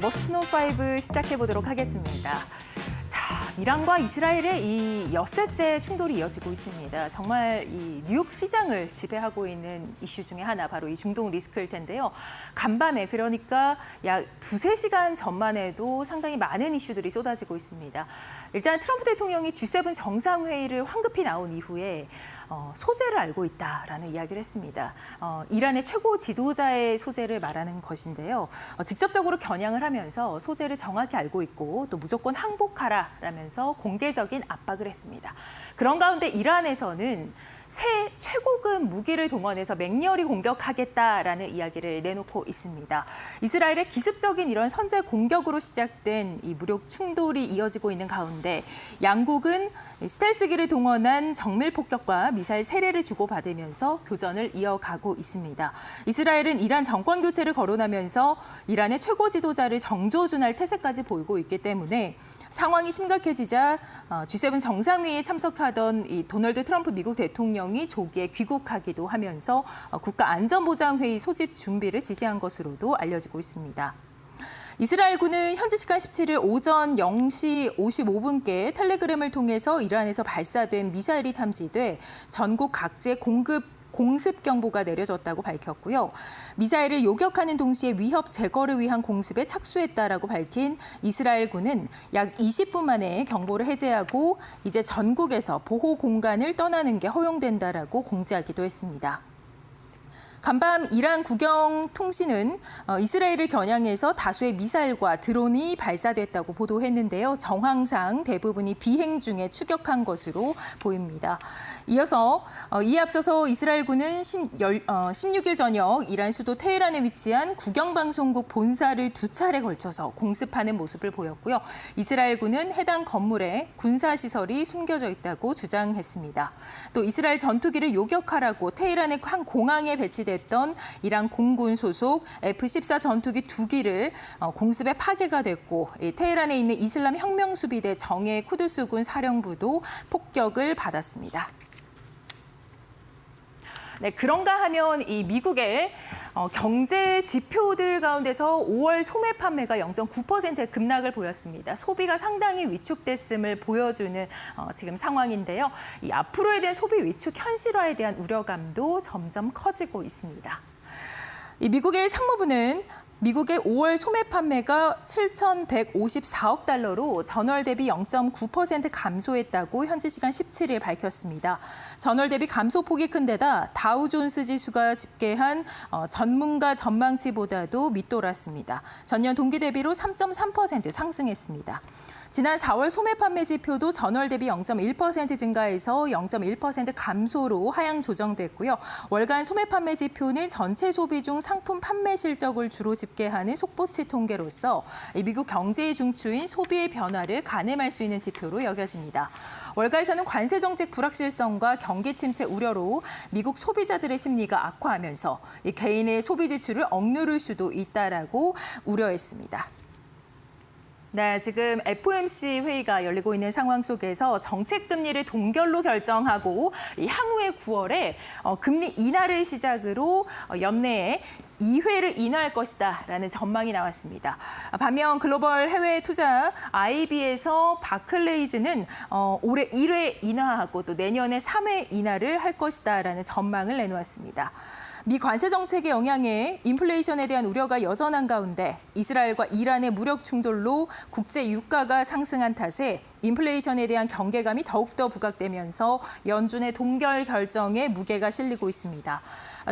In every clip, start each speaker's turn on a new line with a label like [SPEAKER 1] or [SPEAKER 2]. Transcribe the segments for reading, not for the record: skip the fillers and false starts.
[SPEAKER 1] 머스트논 5 시작해 보도록 하겠습니다. 자, 이란과 이스라엘의 이 엿새째 충돌이 이어지고 있습니다. 정말 이 뉴욕 시장을 지배하고 있는 이슈 중에 하나, 바로 이 중동 리스크일 텐데요. 간밤에, 그러니까 약 2~3시간 전만 해도 상당히 많은 이슈들이 쏟아지고 있습니다. 일단 트럼프 대통령이 G7 정상회의를 황급히 나온 이후에 소재를 알고 있다라는 이야기를 했습니다. 이란의 최고 지도자의 소재를 말하는 것인데요. 직접적으로 겨냥을 하면서 소재를 정확히 알고 있고 또 무조건 항복하라라면서 공개적인 압박을 했습니다. 그런 가운데 이란에서는 새 최고급 무기를 동원해서 맹렬히 공격하겠다라는 이야기를 내놓고 있습니다. 이스라엘의 기습적인 이런 선제 공격으로 시작된 이 무력 충돌이 이어지고 있는 가운데 양국은 스텔스기를 동원한 정밀 폭격과 미사일 세례를 주고받으면서 교전을 이어가고 있습니다. 이스라엘은 이란 정권 교체를 거론하면서 이란의 최고 지도자를 정조준할 태세까지 보이고 있기 때문에 상황이 심각해지자 G7 정상회의에 참석하던 이 도널드 트럼프 미국 대통령이 조기에 귀국하기도 하면서 국가안전보장회의 소집 준비를 지시한 것으로도 알려지고 있습니다. 이스라엘군은 현지 시간 17일 오전 0시 55분께 텔레그램을 통해서 이란에서 발사된 미사일이 탐지돼 전국 각지에 공습 경보가 내려졌다고 밝혔고요. 미사일을 요격하는 동시에 위협 제거를 위한 공습에 착수했다라고 밝힌 이스라엘군은 약 20분 만에 경보를 해제하고 이제 전국에서 보호 공간을 떠나는 게 허용된다라고 공지하기도 했습니다. 간밤 이란 국영통신은 이스라엘을 겨냥해서 다수의 미사일과 드론이 발사됐다고 보도했는데요. 정황상 대부분이 비행 중에 추격한 것으로 보입니다. 이어서 이에 앞서서 이스라엘군은 16일 저녁 이란 수도 테헤란에 위치한 국영방송국 본사를 2차례 걸쳐서 공습하는 모습을 보였고요. 이스라엘군은 해당 건물에 군사시설이 숨겨져 있다고 주장했습니다. 또 이스라엘 전투기를 요격하라고 테헤란의 한 공항에 배치됐던 이란 공군 소속 F-14 전투기 2기를 공습에 파괴가 됐고 테헤란에 있는 이슬람 혁명수비대 정예 쿠드스군 사령부도 폭격을 받았습니다. 네, 그런가 하면 이 미국의 경제 지표들 가운데서 5월 소매 판매가 0.9%의 급락을 보였습니다. 소비가 상당히 위축됐음을 보여주는 지금 상황인데요. 이 앞으로에 대한 소비 위축 현실화에 대한 우려감도 점점 커지고 있습니다. 이 미국의 상무부는 미국의 5월 소매 판매가 7,154억 달러로 전월 대비 0.9% 감소했다고 현지 시간 17일 밝혔습니다. 전월 대비 감소폭이 큰 데다 다우존스 지수가 집계한 전문가 전망치보다도 밑돌았습니다. 전년 동기 대비로 3.3% 상승했습니다. 지난 4월 소매 판매 지표도 전월 대비 0.1% 증가해서 0.1% 감소로 하향 조정됐고요. 월간 소매 판매 지표는 전체 소비 중 상품 판매 실적을 주로 집계하는 속보치 통계로서 미국 경제의 중추인 소비의 변화를 가늠할 수 있는 지표로 여겨집니다. 월가에서는 관세 정책 불확실성과 경기 침체 우려로 미국 소비자들의 심리가 악화하면서 개인의 소비 지출을 억누를 수도 있다라고 우려했습니다. 네, 지금 FOMC 회의가 열리고 있는 상황 속에서 정책 금리를 동결로 결정하고 향후의 9월에 금리 인하를 시작으로 연내에 2회를 인하할 것이다라는 전망이 나왔습니다. 반면 글로벌 해외 투자 IB에서 바클레이즈는 올해 1회 인하하고 또 내년에 3회 인하를 할 것이다라는 전망을 내놓았습니다. 미 관세 정책의 영향에 인플레이션에 대한 우려가 여전한 가운데 이스라엘과 이란의 무력 충돌로 국제 유가가 상승한 탓에 인플레이션에 대한 경계감이 더욱더 부각되면서 연준의 동결 결정에 무게가 실리고 있습니다.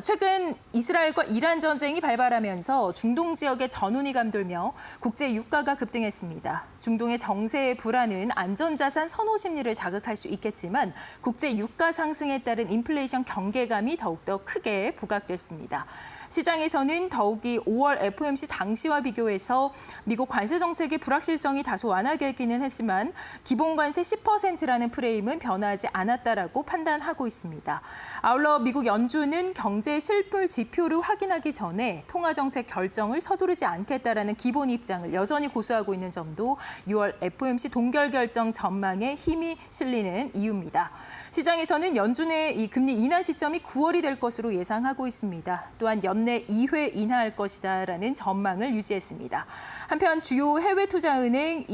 [SPEAKER 1] 최근 이스라엘과 이란 전쟁이 발발하면서 중동 지역에 전운이 감돌며 국제 유가가 급등했습니다. 중동의 정세의 불안은 안전자산 선호 심리를 자극할 수 있겠지만 국제 유가 상승에 따른 인플레이션 경계감이 더욱더 크게 부각됐습니다. 시장에서는 더욱이 5월 FOMC 당시와 비교해서 미국 관세 정책의 불확실성이 다소 완화되기는 했지만 기본 관세 10%라는 프레임은 변화하지 않았다라고 판단하고 있습니다. 아울러 미국 연준은 경제 실물 지표를 확인하기 전에 통화 정책 결정을 서두르지 않겠다라는 기본 입장을 여전히 고수하고 있는 점도 6월 FOMC 동결 결정 전망에 힘이 실리는 이유입니다. 시장에서는 연준의 이 금리 인하 시점이 9월이 될 것으로 예상하고 있습니다. 또한 내 2회 인하할 것이다라는 전망을 유지했습니다. 한편 주요 해외 투자은행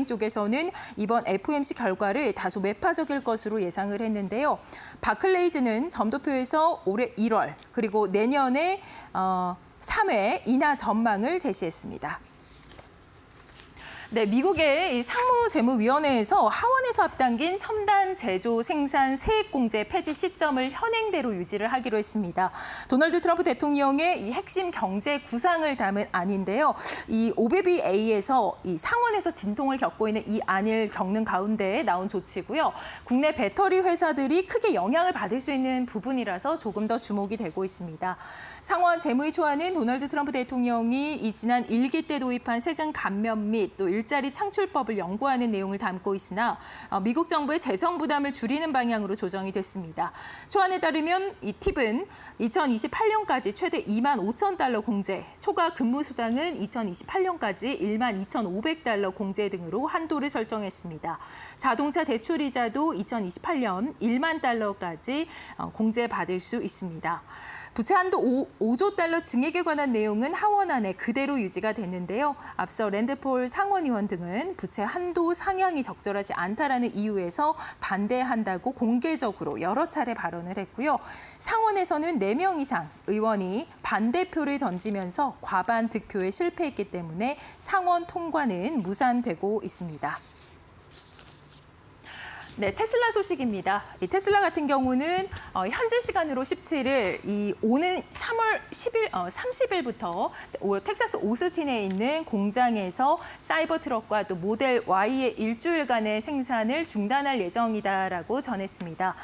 [SPEAKER 1] 쪽에서는 이번 FOMC 결과를 다소 매파적일 것으로 예상을 했는데요. 바클레이즈는 점도표에서 올해 1월 그리고 내년에 3회 인하 전망을 제시했습니다. 네, 미국의 상무재무위원회에서 하원에서 앞당긴 첨단 제조 생산 세액공제 폐지 시점을 현행대로 유지를 하기로 했습니다. 도널드 트럼프 대통령의 이 핵심 경제 구상을 담은 안인데요. 이 OBBA에서 이 상원에서 진통을 겪고 있는 이 안을 겪는 가운데 나온 조치고요. 국내 배터리 회사들이 크게 영향을 받을 수 있는 부분이라서 조금 더 주목이 되고 있습니다. 상원 재무위 초안은 도널드 트럼프 대통령이 이 지난 1기 때 도입한 세금 감면 및 또 일자리 창출법을 연구하는 내용을 담고 있으나 미국 정부의 재정 부담을 줄이는 방향으로 조정이 됐습니다. 초안에 따르면 이 팁은 2028년까지 최대 2만 5천 달러 공제, 초과 근무 수당은 2028년까지 1만 2,500달러 공제 등으로 한도를 설정했습니다. 자동차 대출 이자도 2028년 1만 달러까지 공제받을 수 있습니다. 부채 한도 5조 달러 증액에 관한 내용은 하원안에 그대로 유지가 됐는데요. 앞서 랜드폴 상원의원 등은 부채 한도 상향이 적절하지 않다라는 이유에서 반대한다고 공개적으로 여러 차례 발언을 했고요. 상원에서는 4명 이상 의원이 반대표를 던지면서 과반 득표에 실패했기 때문에 상원 통과는 무산되고 있습니다. 네, 테슬라 소식입니다. 이 테슬라 같은 경우는 현지 시간으로 17일, 오는 3월 30일부터 텍사스 오스틴에 있는 공장에서 사이버 트럭과 또 모델 Y의 일주일간의 생산을 중단할 예정이다라고 전했습니다.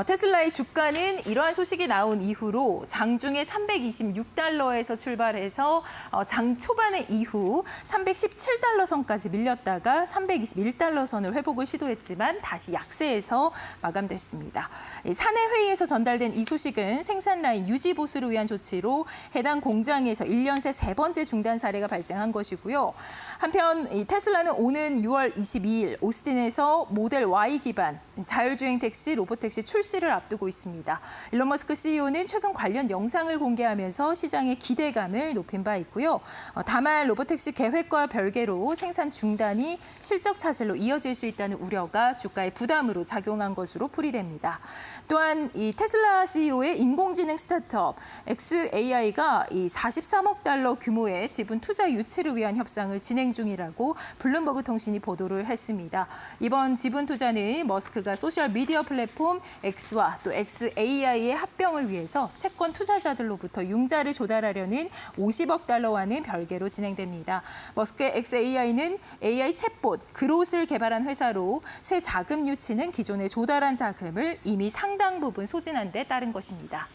[SPEAKER 1] 테슬라의 주가는 이러한 소식이 나온 이후로 장중에 326달러에서 출발해서 장 초반에 이후 317달러 선까지 밀렸다가 321달러 선을 회복을 시도했지만 다시 약세에서 마감됐습니다. 사내 회의에서 전달된 이 소식은 생산 라인 유지 보수를 위한 조치로 해당 공장에서 1년 새 3번째 중단 사례가 발생한 것이고요. 한편 테슬라는 오는 6월 22일 오스틴에서 모델 Y 기반 자율주행 택시, 로보택시 출시를 앞두고 있습니다. 일론 머스크 CEO는 최근 관련 영상을 공개하면서 시장의 기대감을 높인 바 있고요. 다만 로보택시 계획과 별개로 생산 중단이 실적 차질로 이어질 수 있다는 우려가 주가에 부담으로 작용한 것으로 풀이됩니다. 또한 이 테슬라 CEO의 인공지능 스타트업 xAI가 이 43억 달러 규모의 지분 투자 유치를 위한 협상을 진행 중이라고 블룸버그 통신이 보도를 했습니다. 이번 지분 투자는 머스크가 소셜 미디어 플랫폼 X와 또 xAI의 합병을 위해서 채권 투자자들로부터 융자를 조달하려는 50억 달러와는 별개로 진행됩니다. 머스크의 xAI는 AI 챗봇 그롯을 개발한 회사로 새 자금 유치는 기존에 조달한 자금을 이미 상당 부분 소진한 데 따른 것입니다.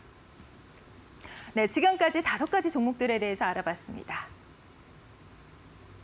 [SPEAKER 1] 네, 지금까지 5가지 종목들에 대해서 알아봤습니다.